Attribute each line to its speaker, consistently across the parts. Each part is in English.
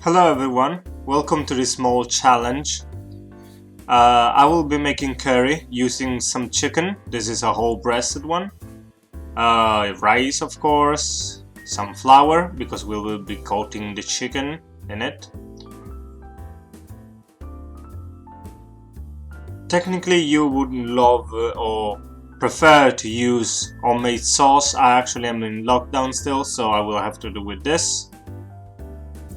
Speaker 1: Hello everyone, welcome to this small challenge. I will be making curry using some chicken. This is a whole breasted one. Rice, of course, some flour because we will be coating the chicken in it. Technically you would love or prefer to use homemade sauce. I actually am in lockdown still, so I will have to do with this.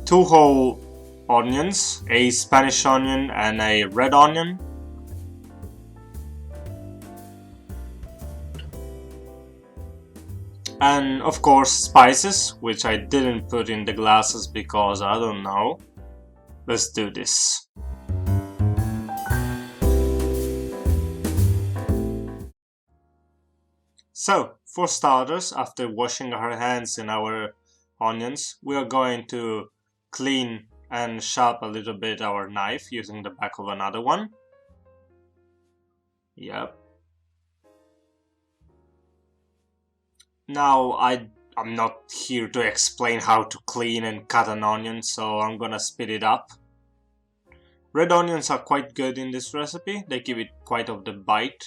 Speaker 1: 2 whole onions, a Spanish onion and a red onion. And of course spices, which I didn't put in the glasses because I don't know. Let's do this. So, for starters, after washing our hands in our onions, we are going to clean and sharp a little bit our knife using the back of another one. Yep. Now I'm not here to explain how to clean and cut an onion, so I'm gonna speed it up. Red onions are quite good in this recipe, they give it quite of the bite.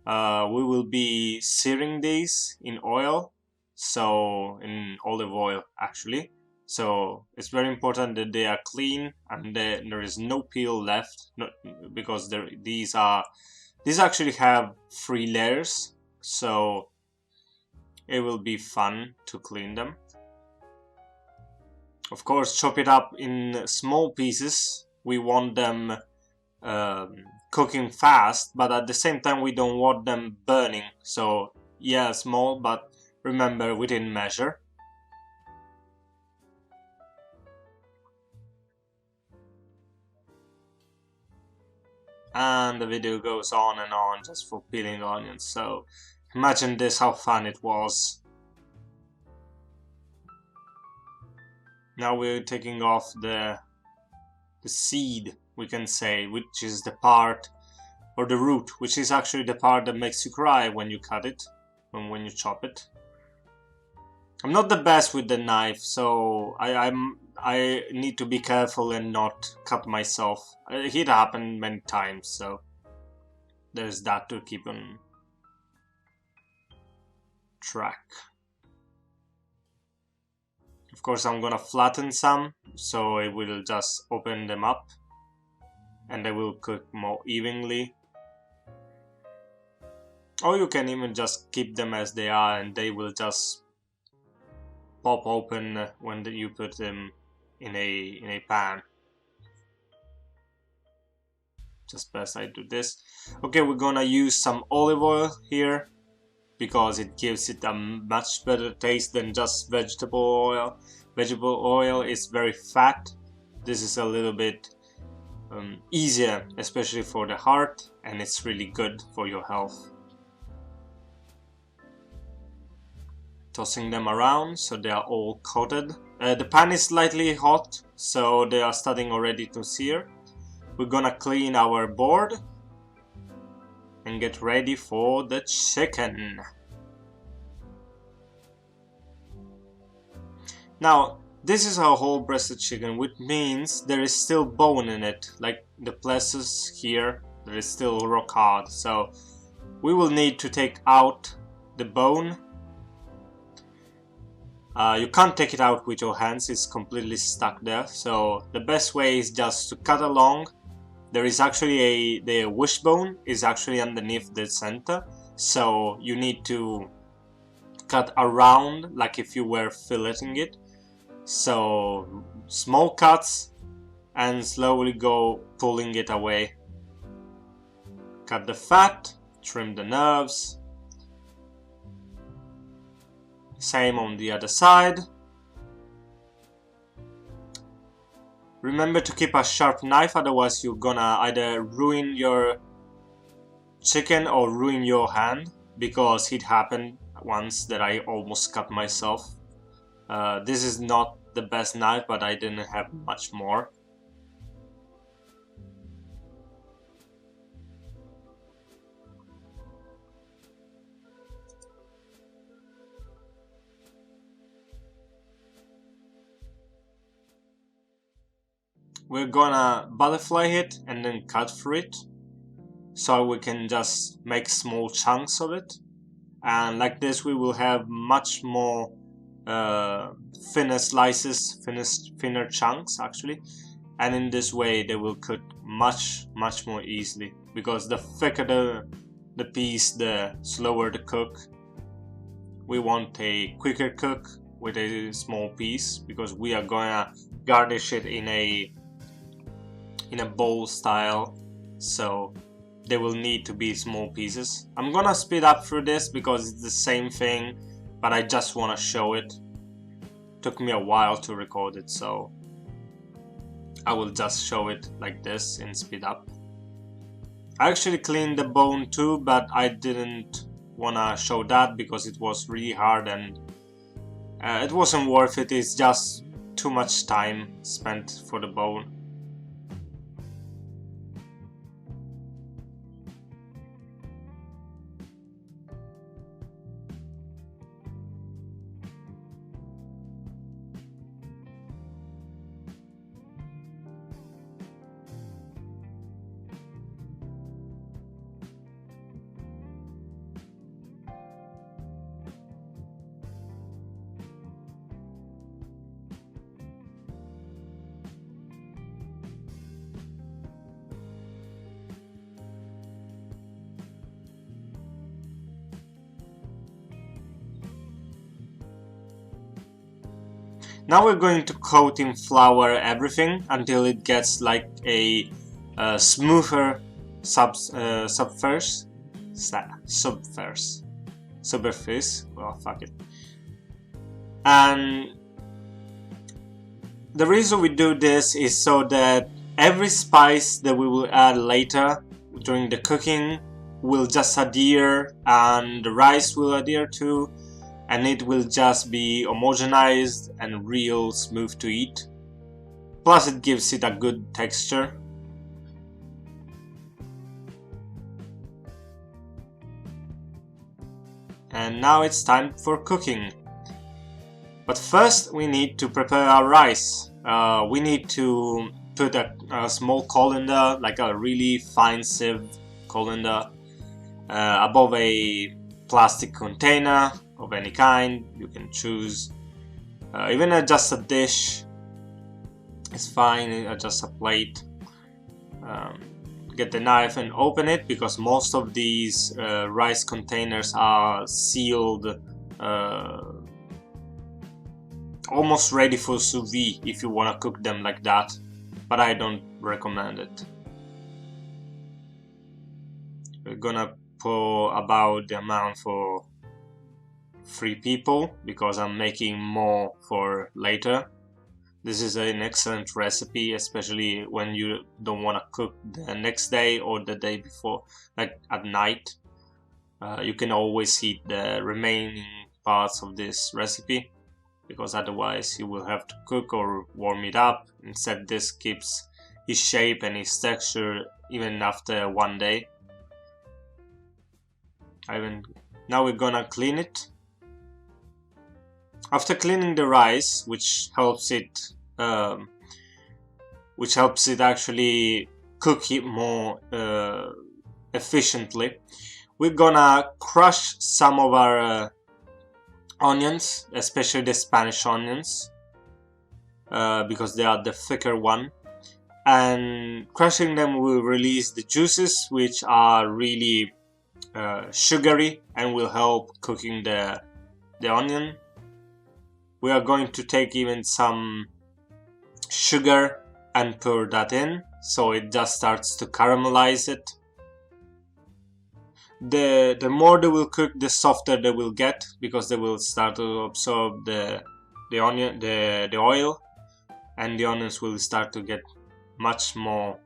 Speaker 1: We will be searing these in oil, so in olive oil actually. So it's very important that they are clean and there is no peel left, because these actually have 3 layers, so it will be fun to clean them. Of course, chop it up in small pieces. We want them cooking fast, but at the same time we don't want them burning. So yeah, small, but remember, within measure. And the video goes on and on just for peeling onions, so imagine this, how fun it was. Now we're taking off the seed, we can say, which is the part, or the root, which is actually the part that makes you cry when you cut it, when you chop it. I'm not the best with the knife, so I need to be careful and not cut myself. It happened many times, so there's that to keep on track. Of course, I'm gonna flatten some, so it will just open them up and they will cook more evenly. Or you can even just keep them as they are and they will just pop open when you put them in a pan. Just best I do this. Okay, we're gonna use some olive oil here because it gives it a much better taste than just vegetable oil. Vegetable oil is very fat. This is a little bit easier, especially for the heart, and it's really good for your health. Tossing them around so they are all coated. The pan is slightly hot, so they are starting already to sear. We're gonna clean our board and get ready for the chicken. Now, this is a whole breasted chicken, which means there is still bone in it, like the plexus here, there is still rock hard. So we will need to take out the bone. You can't take it out with your hands, it's completely stuck there. So the best way is just to cut along. There is actually the wishbone is actually underneath the center, so you need to cut around like if you were filleting it. So small cuts and slowly go pulling it away. Cut the fat, trim the nerves. Same on the other side. Remember to keep a sharp knife, otherwise you're gonna either ruin your chicken or ruin your hand, because it happened once that I almost cut myself. This is not the best knife, but I didn't have much more. we're gonna butterfly it and then cut through it, so we can just make small chunks of it, and like this we will have much more thinner slices, thinner chunks actually, and in this way they will cook much more easily, because the thicker the piece, the slower the cook. We want a quicker cook with a small piece, because we are gonna garnish it in a bowl style, so they will need to be small pieces. I'm gonna speed up through this because it's the same thing, but I just want to show it. Took me a while to record it, so I will just show it like this in speed up. I actually cleaned the bone too, but I didn't want to show that because it was really hard and it wasn't worth it. It's just too much time spent for the bone. Now we're going to coat in flour everything until it gets like a smoother subsurface. Well, fuck it. And the reason we do this is so that every spice that we will add later during the cooking will just adhere, and the rice will adhere too, and it will just be homogenized and real smooth to eat. Plus it gives it a good texture. And now it's time for cooking. But first we need to prepare our rice. We need to put a small colander, like a really fine sieve colander, above a plastic container of any kind. You can choose even just a dish is fine, just a plate. Get the knife and open it, because most of these rice containers are sealed, almost ready for sous vide if you want to cook them like that, but I don't recommend it. We're gonna pour about the amount for 3 people, because I'm making more for later. This is an excellent recipe, especially when you don't want to cook the next day or the day before, like at night. You can always eat the remaining parts of this recipe, because otherwise you will have to cook or warm it up. Instead, this keeps its shape and its texture even after 1 day. Now we're gonna clean it. After cleaning the rice, which helps it actually cook it more efficiently, we're gonna crush some of our onions, especially the Spanish onions, because they are the thicker one. And crushing them will release the juices, which are really sugary and will help cooking the onion. We are going to take even some sugar and pour that in, so it just starts to caramelize it. The more they will cook, the softer they will get, because they will start to absorb the oil, and the onions will start to get much more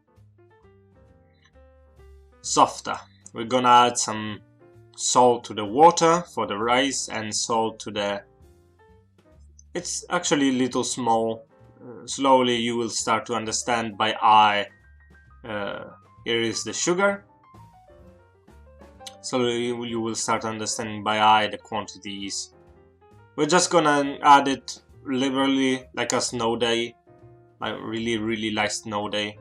Speaker 1: softer. We're gonna add some salt to the water for the rice and salt to the... It's actually a little small. Slowly you will start to understand by eye. Here is the sugar. Slowly you will start understanding by eye the quantities. We're just gonna add it liberally, like a snow day. I really like snow day.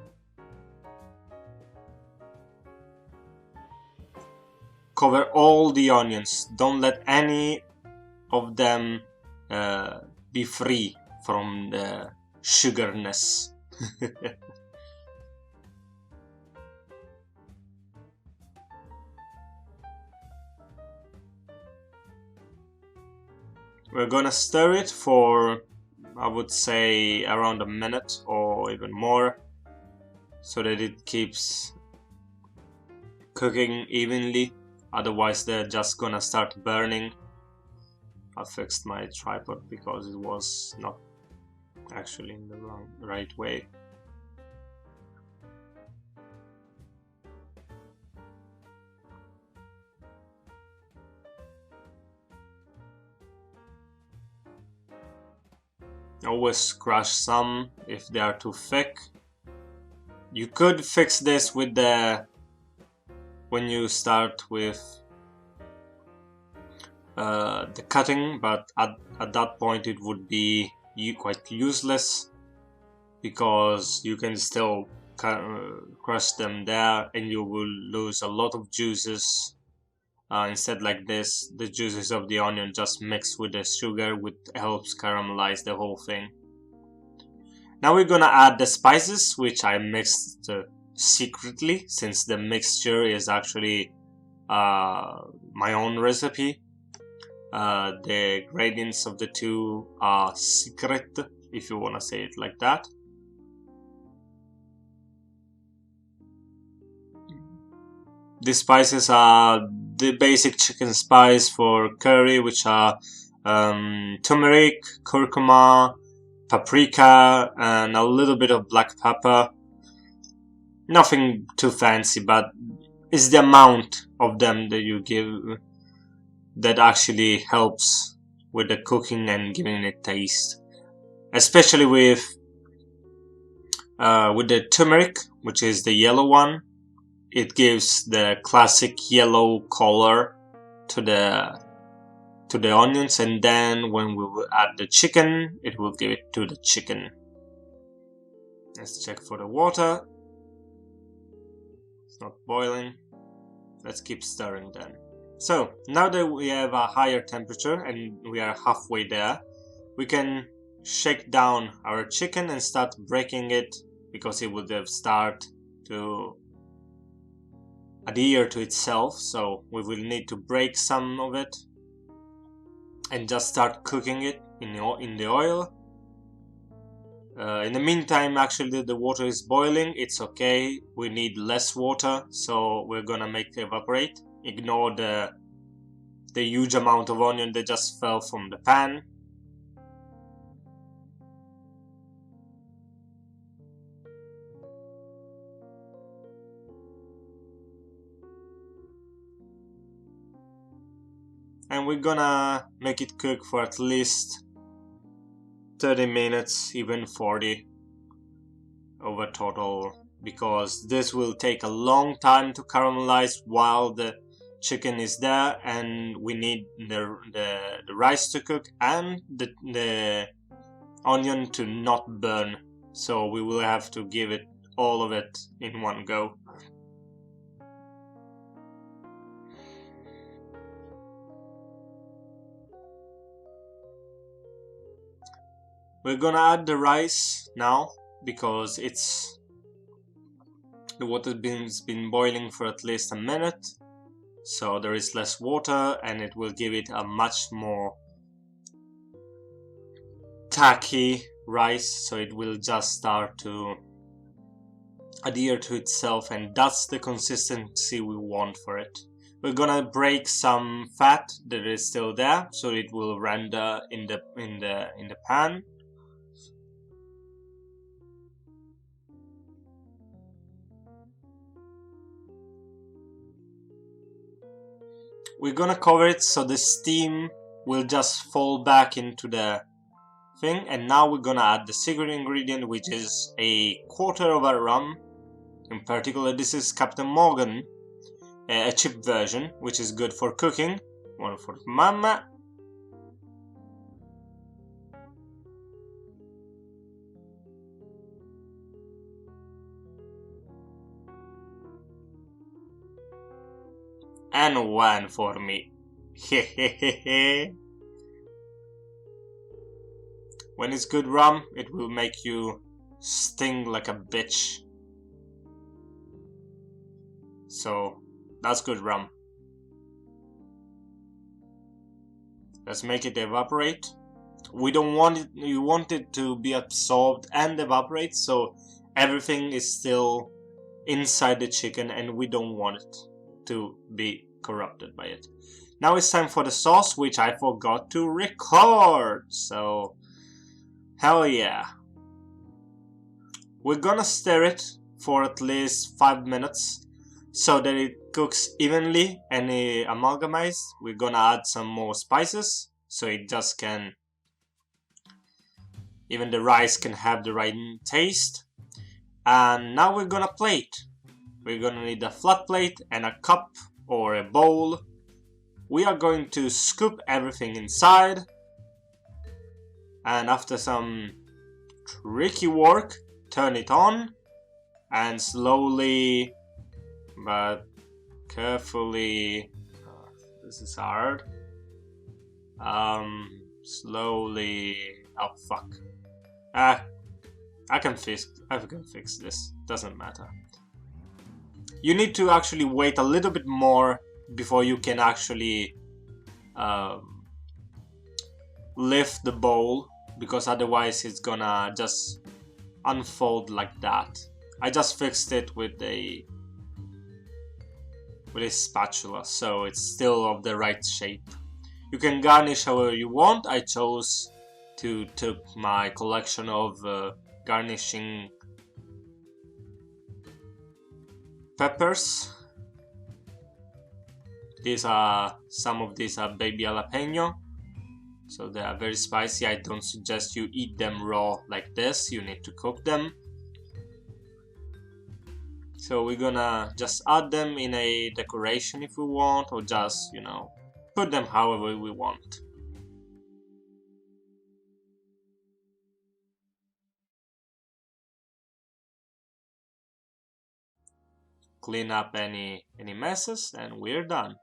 Speaker 1: Cover all the onions. Don't let any of them be free from the sugarness. We're gonna stir it for, I would say, around a minute or even more, so that it keeps cooking evenly. Otherwise they're just gonna start burning. I fixed my tripod because it was not actually in the right way. Always crush some if they are too thick. You could fix this with when you start with the cutting, but at that point it would be quite useless, because you can still crush them there and you will lose a lot of juices. Instead, like this, the juices of the onion just mix with the sugar, which helps caramelize the whole thing. Now we're gonna add the spices, which I mixed secretly, since the mixture is actually my own recipe. The gradients of the two are secret, if you want to say it like that. The spices are the basic chicken spice for curry, which are turmeric, curcuma, paprika, and a little bit of black pepper. Nothing too fancy, but it's the amount of them that you give that actually helps with the cooking and giving it taste. Especially with the turmeric, which is the yellow one. It gives the classic yellow color to the onions, and then when we will add the chicken, it will give it to the chicken. Let's check for the water. It's not boiling. Let's keep stirring then. So now that we have a higher temperature and we are halfway there, we can shake down our chicken and start breaking it, because it would have started to adhere to itself. So we will need to break some of it and just start cooking it in the oil. In the meantime, actually the water is boiling. It's okay, we need less water, so we're gonna make it evaporate. Ignore the huge amount of onion that just fell from the pan. And we're gonna make it cook for at least 30 minutes, even 40 over total, because this will take a long time to caramelize while the chicken is there, and we need the rice to cook and the onion to not burn, so we will have to give it all of it in one go. We're gonna add the rice now, because the water's been boiling for at least a minute, so there is less water and it will give it a much more tacky rice, so it will just start to adhere to itself, and that's the consistency we want for it. We're gonna break some fat that is still there, so it will render in the pan. We're gonna cover it so the steam will just fall back into the thing, and now we're gonna add the secret ingredient, which is a quarter of a rum. In particular, this is Captain Morgan, a cheap version, which is good for cooking. One for Mama. and 1 for me. When it's good rum, it will make you sting like a bitch. So that's good rum. Let's make it evaporate. We don't want it, we want it to be absorbed and evaporate, so everything is still inside the chicken and we don't want it to be corrupted by it. Now it's time for the sauce, which I forgot to record, so hell yeah. We're gonna stir it for at least 5 minutes so that it cooks evenly and amalgamized. We're gonna add some more spices so it just can, even the rice can have the right taste. And now we're gonna plate. We're gonna need a flat plate and a cup or a bowl. We are going to scoop everything inside, and after some tricky work, turn it on and slowly but carefully, this is hard, slowly, oh fuck, I can fix this, doesn't matter. You need to actually wait a little bit more before you can actually lift the bowl, because otherwise it's gonna just unfold like that. I just fixed it with a spatula, so it's still of the right shape. You can garnish however you want. I chose to take my collection of garnishing peppers. Some of these are baby jalapeno, so they are very spicy. I don't suggest you eat them raw like this. You need to cook them. So we're gonna just add them in a decoration if we want, or just, you know, put them however we want. Clean up any messes and we're done.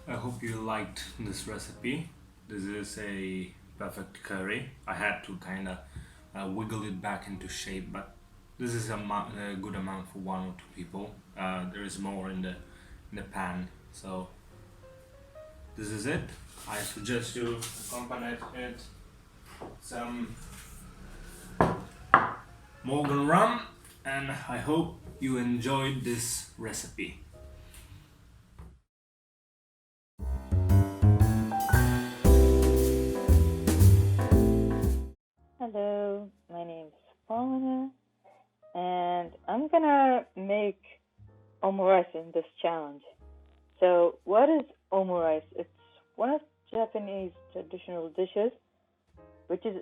Speaker 1: I hope you liked this recipe. This is a perfect curry. I had to kind of wiggle it back into shape, but this is a good amount for 1 or 2 people. There is more in the pan, so this is it. I suggest you accompany it some Morgan rum, and I hope you enjoyed this recipe.
Speaker 2: Hello, my name's Paulina, and I'm gonna make omurice in this challenge. So, what is omurice? It's one of Japanese traditional dishes, which is,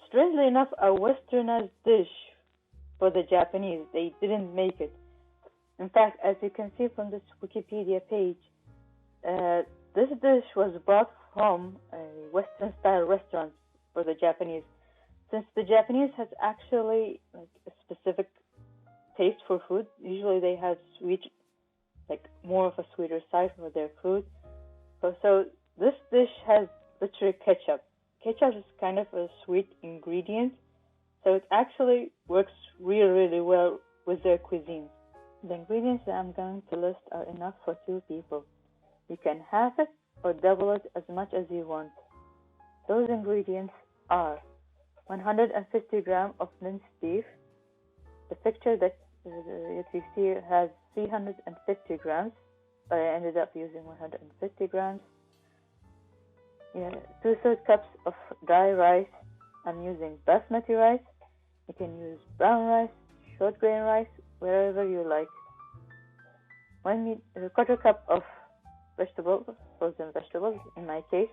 Speaker 2: strangely enough, a westernized dish for the Japanese. They didn't make it. In fact, as you can see from this Wikipedia page, this dish was brought from a Western-style restaurant for the Japanese. Since the Japanese has actually like a specific taste for food, usually they have sweet, like more of a sweeter side for their food. So this dish has literally ketchup. Ketchup is kind of a sweet ingredient, so it actually works really, really well with their cuisine. The ingredients that I'm going to list are enough for 2 people. You can half it or double it as much as you want. Those ingredients are 150 grams of minced beef. The picture that you see has 350 grams, but I ended up using 150 grams. 2/3 cups of dry rice. I'm using basmati rice. You can use brown rice, short grain rice, wherever you like. 1/4 cup of vegetables, frozen vegetables in my case.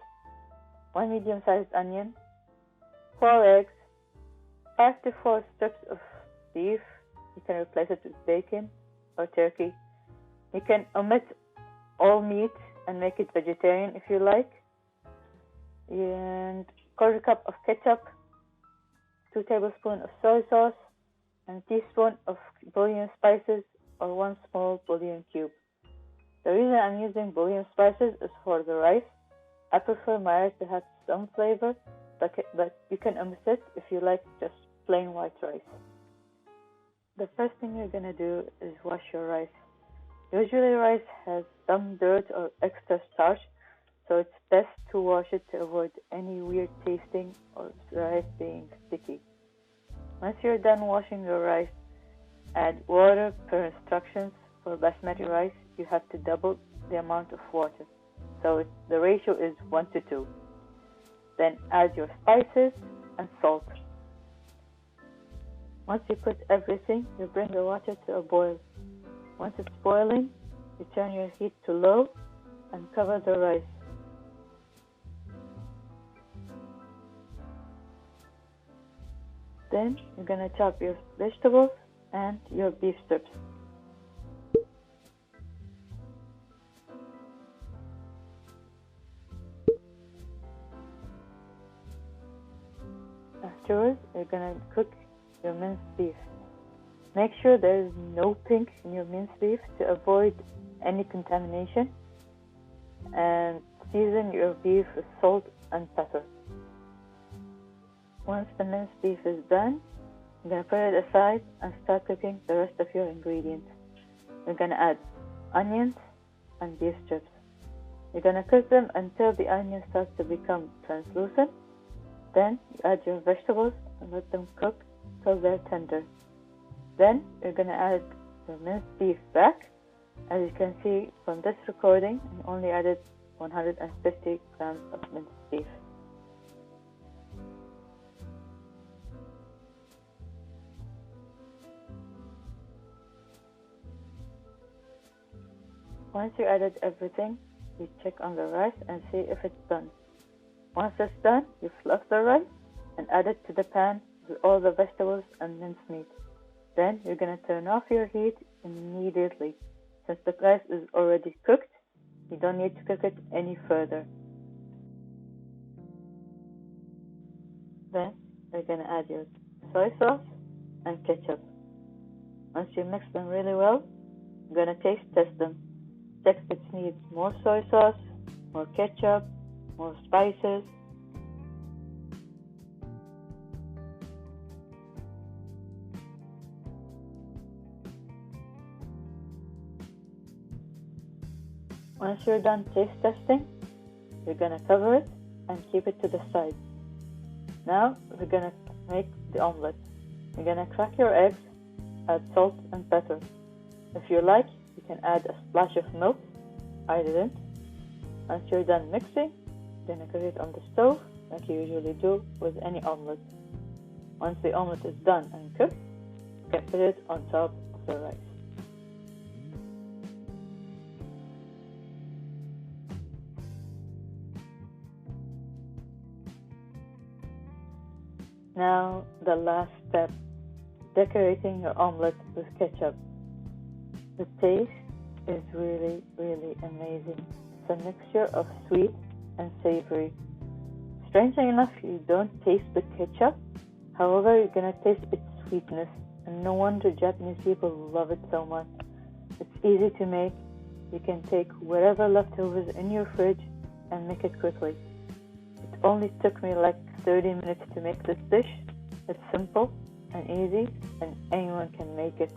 Speaker 2: 1 medium-sized onion. 4 eggs, 5 to 4 strips of beef. You can replace it with bacon or turkey. You can omit all meat and make it vegetarian if you like. And 1/4 cup of ketchup. 2 tablespoons of soy sauce, and a teaspoon of bouillon spices or 1 small bouillon cube. The reason I'm using bouillon spices is for the rice. I prefer my rice to have some flavor, but you can omit it if you like just plain white rice. The first thing you're gonna do is wash your rice. Usually rice has some dirt or extra starch, so it's best to wash it to avoid any weird tasting or rice being sticky. Once you're done washing your rice, add water per instructions. For basmati rice, you have to double the amount of water, so the ratio is 1:2. Then add your spices and salt. Once you put everything, you bring the water to a boil. Once it's boiling, you turn your heat to low and cover the rice. Then you're gonna chop your vegetables and your beef strips. Afterwards, you're gonna cook your minced beef. Make sure there is no pink in your minced beef to avoid any contamination, and season your beef with salt and pepper. Once the minced beef is done, you're going to put it aside and start cooking the rest of your ingredients. You're going to add onions and beef strips. You're going to cook them until the onions start to become translucent. Then you add your vegetables and let them cook till they're tender. Then you're going to add the minced beef back. As you can see from this recording, I only added 150 grams of minced beef. Once you added everything, you check on the rice and see if it's done. Once it's done, you fluff the rice and add it to the pan with all the vegetables and minced meat. Then you're going to turn off your heat immediately. Since the rice is already cooked, you don't need to cook it any further. Then you're going to add your soy sauce and ketchup. Once you mix them really well, you're going to taste test them. Check if it needs more soy sauce, more ketchup, more spices. Once you're done taste testing, you're going to cover it and keep it to the side. Now we're going to make the omelette. You're going to crack your eggs, add salt and pepper. If you like, you can add a splash of milk. I didn't. Once you're done mixing, you're going to cook it on the stove like you usually do with any omelette. Once the omelette is done and cooked, you can put it on top of the rice. Now the last step, decorating your omelette with ketchup. The taste is really, really amazing. It's a mixture of sweet and savory. Strangely enough, you don't taste the ketchup. However, you're gonna taste its sweetness, and no wonder Japanese people love it so much. It's easy to make. You can take whatever leftovers in your fridge and make it quickly. It only took me like 30 minutes to make this dish. It's simple and easy, and anyone can make it.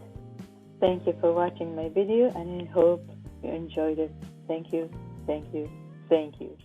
Speaker 2: Thank you for watching my video, and I hope you enjoyed it. Thank you, thank you, thank you.